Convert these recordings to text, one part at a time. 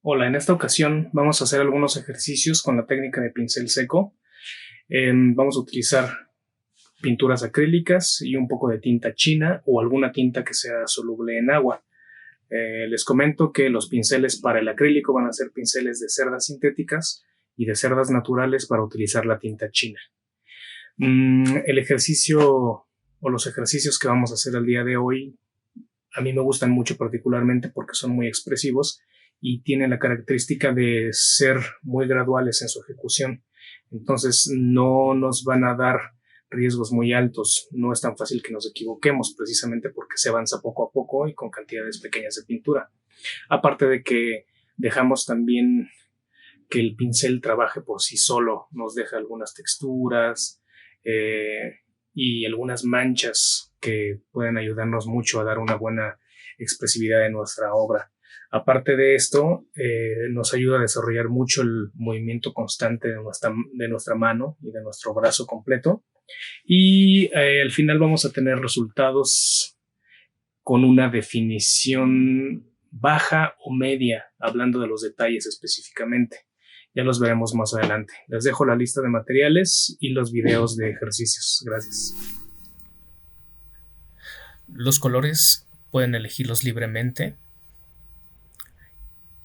Hola, en esta ocasión vamos a hacer algunos ejercicios con la técnica de pincel seco. Vamos a utilizar pinturas acrílicas y un poco de tinta china o alguna tinta que sea soluble en agua. Les comento que los pinceles para el acrílico van a ser pinceles de cerdas sintéticas y de cerdas naturales para utilizar la tinta china. El ejercicio o los ejercicios que vamos a hacer el día de hoy a mí me gustan mucho particularmente porque son muy expresivos y tienen la característica de ser muy graduales en su ejecución. Entonces no nos van a dar riesgos muy altos. No es tan fácil que nos equivoquemos precisamente porque se avanza poco a poco y con cantidades pequeñas de pintura. Aparte de que dejamos también que el pincel trabaje por sí solo, nos deja algunas texturas y algunas manchas que pueden ayudarnos mucho a dar una buena expresividad de nuestra obra. Aparte de esto, nos ayuda a desarrollar mucho el movimiento constante de nuestra mano y de nuestro brazo completo. Y al final vamos a tener resultados con una definición baja o media, hablando de los detalles específicamente. Ya los veremos más adelante. Les dejo la lista de materiales y los videos de ejercicios. Gracias. Los colores pueden elegirlos libremente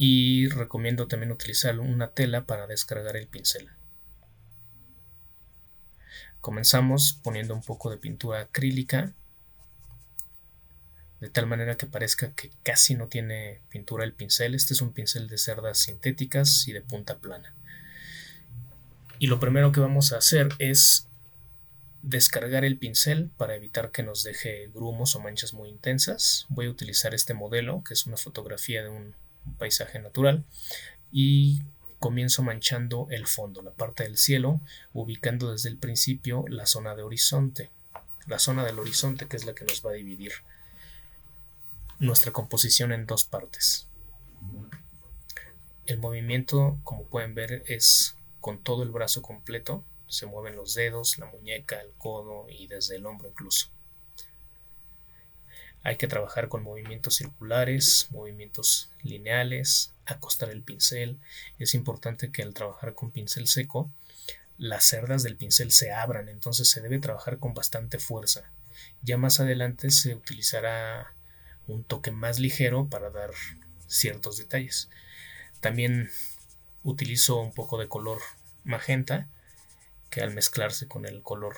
y recomiendo también utilizar una tela para descargar el pincel. Comenzamos poniendo un poco de pintura acrílica de tal manera que parezca que casi no tiene pintura el pincel. Este es un pincel de cerdas sintéticas y de punta plana. Y lo primero que vamos a hacer es descargar el pincel para evitar que nos deje grumos o manchas muy intensas. Voy a utilizar este modelo, que es una fotografía de un paisaje natural, y comienzo manchando el fondo, la parte del cielo, ubicando desde el principio la zona de horizonte, la zona del horizonte, que es la que nos va a dividir nuestra composición en dos partes. El movimiento, como pueden ver, es con todo el brazo completo. Se mueven los dedos, la muñeca, el codo y desde el hombro incluso. Hay que trabajar con movimientos circulares, movimientos lineales, acostar el pincel. Es importante que al trabajar con pincel seco, las cerdas del pincel se abran, entonces se debe trabajar con bastante fuerza. Ya más adelante se utilizará un toque más ligero para dar ciertos detalles. También utilizo un poco de color magenta, que al mezclarse con el color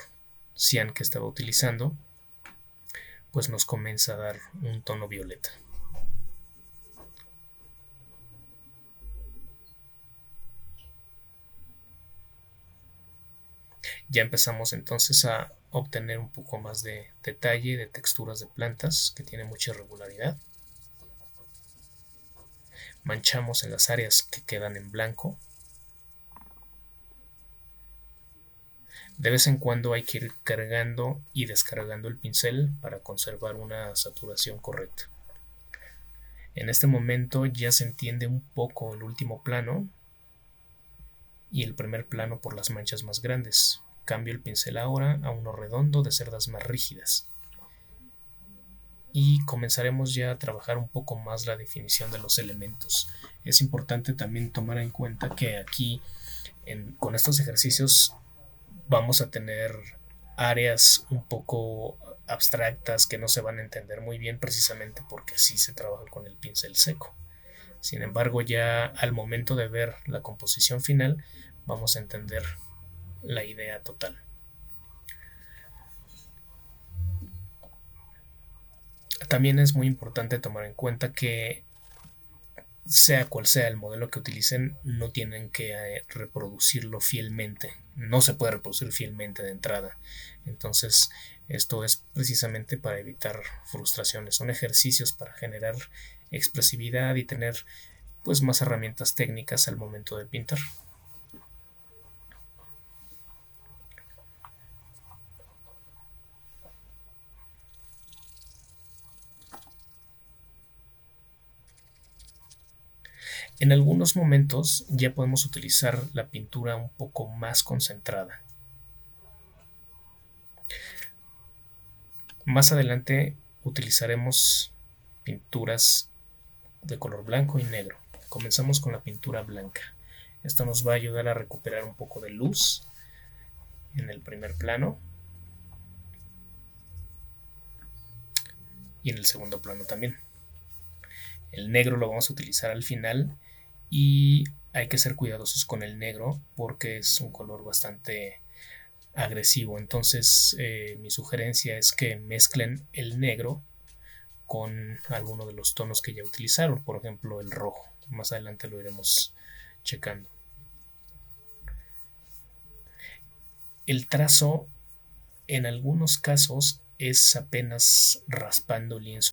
cian que estaba utilizando, pues nos comienza a dar un tono violeta. Ya empezamos entonces a obtener un poco más de detalle, de texturas de plantas, que tiene mucha irregularidad. Manchamos en las áreas que quedan en blanco. De vez en cuando hay que ir cargando y descargando el pincel para conservar una saturación correcta. En este momento ya se entiende un poco el último plano y el primer plano por las manchas más grandes. Cambio el pincel ahora a uno redondo de cerdas más rígidas. Y comenzaremos ya a trabajar un poco más la definición de los elementos. Es importante también tomar en cuenta que aquí con estos ejercicios vamos a tener áreas un poco abstractas que no se van a entender muy bien precisamente porque así se trabaja con el pincel seco. Sin embargo, ya al momento de ver la composición final vamos a entender la idea total. También es muy importante tomar en cuenta que sea cual sea el modelo que utilicen, no tienen que reproducirlo fielmente. No se puede reproducir fielmente de entrada. Entonces, esto es precisamente para evitar frustraciones. Son ejercicios para generar expresividad y tener pues más herramientas técnicas al momento de pintar. En algunos momentos ya podemos utilizar la pintura un poco más concentrada. Más adelante utilizaremos pinturas de color blanco y negro. Comenzamos con la pintura blanca. Esto nos va a ayudar a recuperar un poco de luz en el primer plano y en el segundo plano también. El negro lo vamos a utilizar al final y hay que ser cuidadosos con el negro porque es un color bastante agresivo. Entonces mi sugerencia es que mezclen el negro con alguno de los tonos que ya utilizaron, por ejemplo el rojo. Más adelante lo iremos checando. El trazo en algunos casos es apenas raspando lienzo.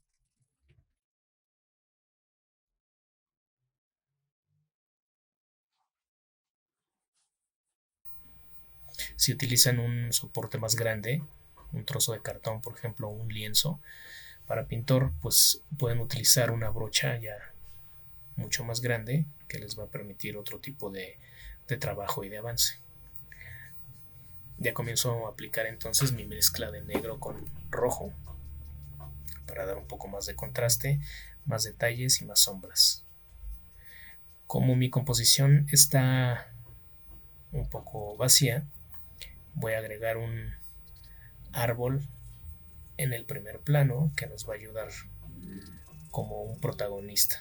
Si utilizan un soporte más grande, un trozo de cartón, por ejemplo, un lienzo para pintor, pues pueden utilizar una brocha ya mucho más grande que les va a permitir otro tipo de trabajo y de avance. Ya comienzo a aplicar entonces mi mezcla de negro con rojo para dar un poco más de contraste, más detalles y más sombras. Como mi composición está un poco vacía, voy a agregar un árbol en el primer plano que nos va a ayudar como un protagonista.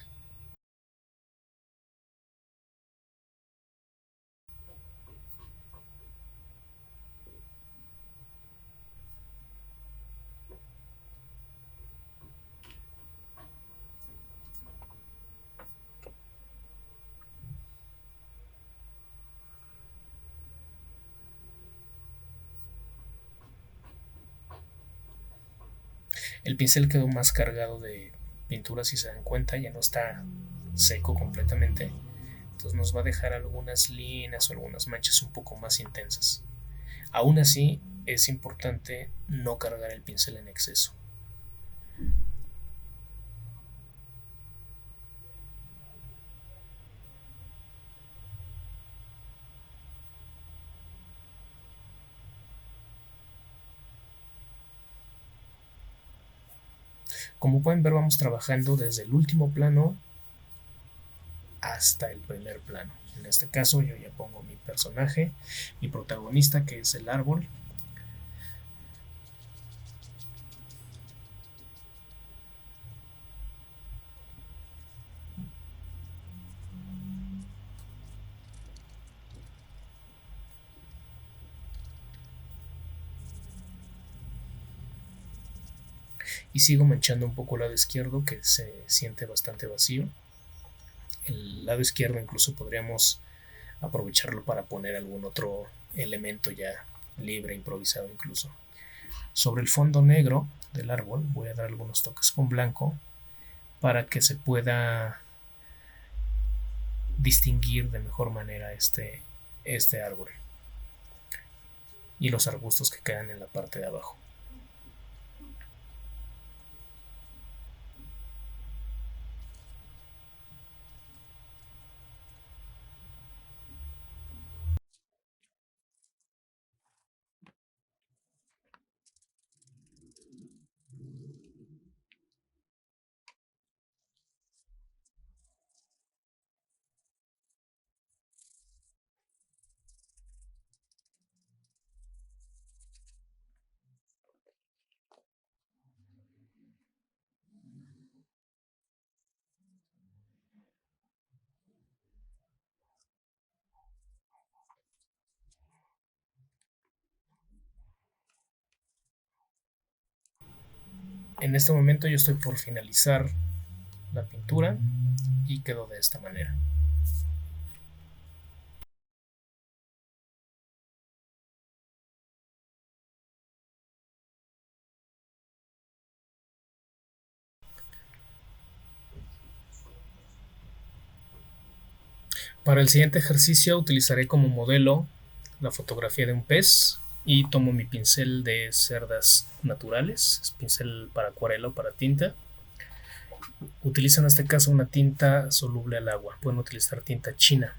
El pincel quedó más cargado de pintura, si se dan cuenta, ya no está seco completamente. Entonces nos va a dejar algunas líneas o algunas manchas un poco más intensas. Aún así, es importante no cargar el pincel en exceso. Como pueden ver, vamos trabajando desde el último plano hasta el primer plano. En este caso yo ya pongo mi personaje, mi protagonista, que es el árbol. Y sigo manchando un poco el lado izquierdo, que se siente bastante vacío. El lado izquierdo incluso podríamos aprovecharlo para poner algún otro elemento ya libre, improvisado incluso. Sobre el fondo negro del árbol voy a dar algunos toques con blanco para que se pueda distinguir de mejor manera este árbol y los arbustos que quedan en la parte de abajo. En este momento yo estoy por finalizar la pintura y quedó de esta manera. Para el siguiente ejercicio utilizaré como modelo la fotografía de un pez y tomo mi pincel de cerdas naturales, es pincel para acuarela o para tinta. Utilizo en este caso una tinta soluble al agua, pueden utilizar tinta china.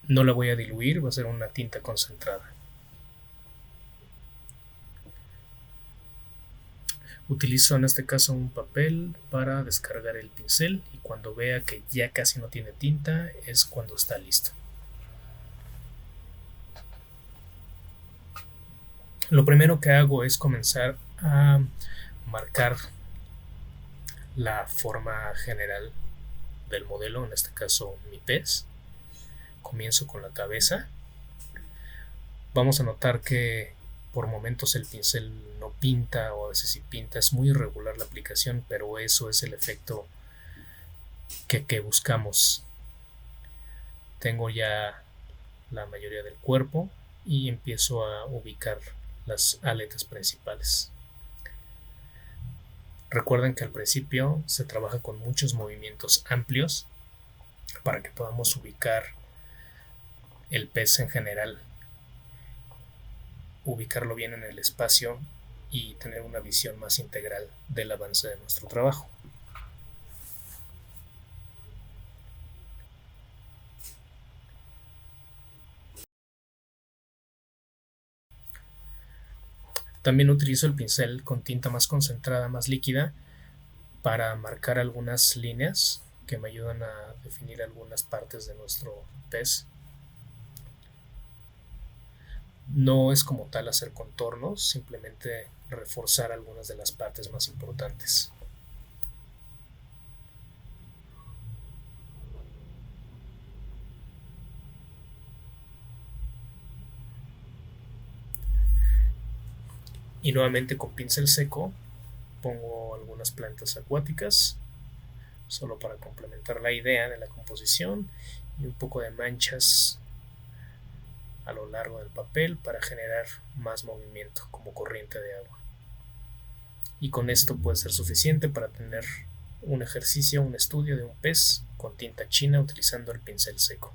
No la voy a diluir, va a ser una tinta concentrada. Utilizo en este caso un papel para descargar el pincel y cuando vea que ya casi no tiene tinta es cuando está listo. Lo primero que hago es comenzar a marcar la forma general del modelo, en este caso mi pez. Comienzo con la cabeza. Vamos a notar que por momentos el pincel no pinta, o a veces sí pinta, es muy irregular la aplicación, pero eso es el efecto que buscamos. Tengo ya la mayoría del cuerpo y empiezo a ubicar las aletas principales. Recuerden que al principio se trabaja con muchos movimientos amplios para que podamos ubicar el pez en general, ubicarlo bien en el espacio y tener una visión más integral del avance de nuestro trabajo. También utilizo el pincel con tinta más concentrada, más líquida, para marcar algunas líneas que me ayudan a definir algunas partes de nuestro pez. No es como tal hacer contornos, simplemente reforzar algunas de las partes más importantes. Y nuevamente con pincel seco pongo algunas plantas acuáticas, solo para complementar la idea de la composición, y un poco de manchas a lo largo del papel para generar más movimiento como corriente de agua. Y con esto puede ser suficiente para tener un ejercicio, un estudio de un pez con tinta china utilizando el pincel seco.